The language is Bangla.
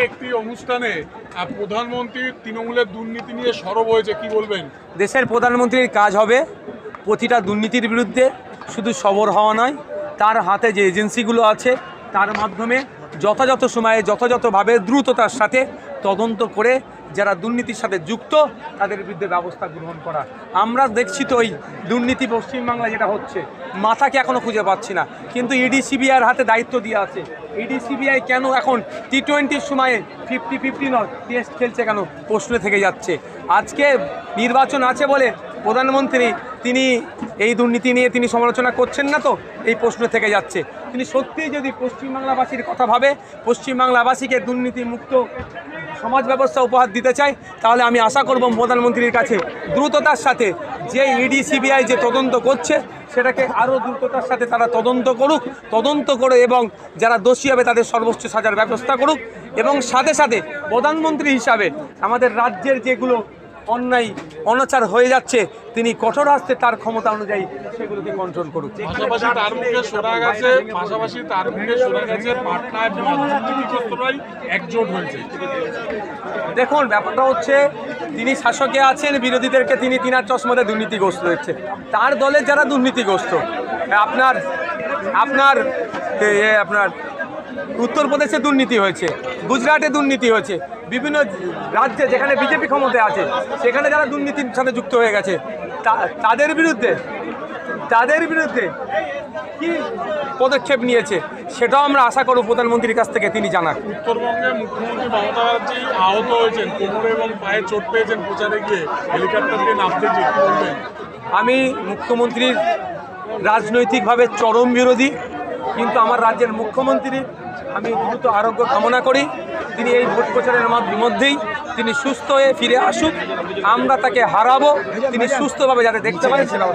একটি অনুষ্ঠানে প্রধানমন্ত্রী তৃণমূলের দুর্নীতি নিয়ে সরব হয়েছে, কি বলবেন? দেশের প্রধানমন্ত্রীর কাজ হবে প্রতিটা দুর্নীতির বিরুদ্ধে শুধু সবর হওয়া নয়, তার হাতে যে এজেন্সিগুলো আছে তার মাধ্যমে যথাযথ সময়ে যথাযথভাবে দ্রুততার সাথে তদন্ত করে যারা দুর্নীতির সাথে যুক্ত তাদের বিরুদ্ধে ব্যবস্থা গ্রহণ করা। আমরা দেখছি তো এই দুর্নীতি পশ্চিমবাংলায় যেটা হচ্ছে, মাথাকে এখনও খুঁজে পাচ্ছি না, কিন্তু ইডি সিবিআইয়ের হাতে দায়িত্ব দিয়ে আছে। ইডি সিবিআই কেন এখন টি-20-র সময়ে 50-50 নয় টেস্ট খেলছে, কেন প্রশ্ন থেকে যাচ্ছে। আজকে নির্বাচন আছে বলে প্রধানমন্ত্রী তিনি এই দুর্নীতি নিয়ে তিনি সমালোচনা করছেন না, তো এই প্রশ্ন থেকে যাচ্ছে। তিনি সত্যিই যদি পশ্চিমবাংলাবাসীর কথা ভাবে, পশ্চিমবাংলাবাসীকে দুর্নীতি মুক্ত সমাজ ব্যবস্থা উপহার দিতে চাই, তাহলে আমি আশা করব প্রধানমন্ত্রীর কাছে দ্রুততার সাথে যে ইডি সিবিআই যে তদন্ত করছে সেটাকে আরও দ্রুততার সাথে তারা তদন্ত করুক, তদন্ত করে এবং যারা দোষী হবে তাদের সর্বোচ্চ সাজার ব্যবস্থা করুক, এবং সাথে সাথে প্রধানমন্ত্রী হিসাবে আমাদের রাজ্যের যেগুলো অন্যায় অনাচার হয়ে যাচ্ছে তিনি কঠোর হস্তে তার ক্ষমতা অনুযায়ী সেগুলোকে কন্ট্রোল করুক। পাশাপাশি তার মুখে শোনা গেছে পাটনায় দুর্নীতিগ্রস্তরাই একজোট হয়েছে। দেখুন, ব্যাপারটা হচ্ছে তিনি শাসকে আছেন, বিরোধীদেরকে তিনি তিনার চশমাতে দুর্নীতিগ্রস্ত হচ্ছে। তার দলের যারা দুর্নীতিগ্রস্ত, আপনার আপনার আপনার উত্তরপ্রদেশে দুর্নীতি হয়েছে, গুজরাটে দুর্নীতি হয়েছে, বিভিন্ন রাজ্যে যেখানে বিজেপি ক্ষমতায় আছে সেখানে যারা দুর্নীতির সাথে যুক্ত হয়ে গেছে তাদের বিরুদ্ধে কি পদক্ষেপ নিয়েছে সেটাও আমরা আশা করব প্রধানমন্ত্রীর কাছ থেকে তিনি জানান। উত্তরবঙ্গে মুখ্যমন্ত্রী মমতা ব্যানার্জি আহত হয়েছেন, কোমরে এবং পায়ে চোট পেয়েছেন প্রচারে গিয়ে, হেলিকপ্টার দিয়ে নামতে গিয়ে, কি বলবেন? আমি মুখ্যমন্ত্রীর রাজনৈতিকভাবে চরম বিরোধী, কিন্তু আমার রাজ্যের মুখ্যমন্ত্রী আমি দ্রুত আরোগ্য কামনা করি। তিনি এই ভোট প্রচারের মধ্যেই তিনি সুস্থ হয়ে ফিরে আসুক, আমরা তাকে হারাবো, তিনি সুস্থভাবে যাতে দেখতে পারেন সেটা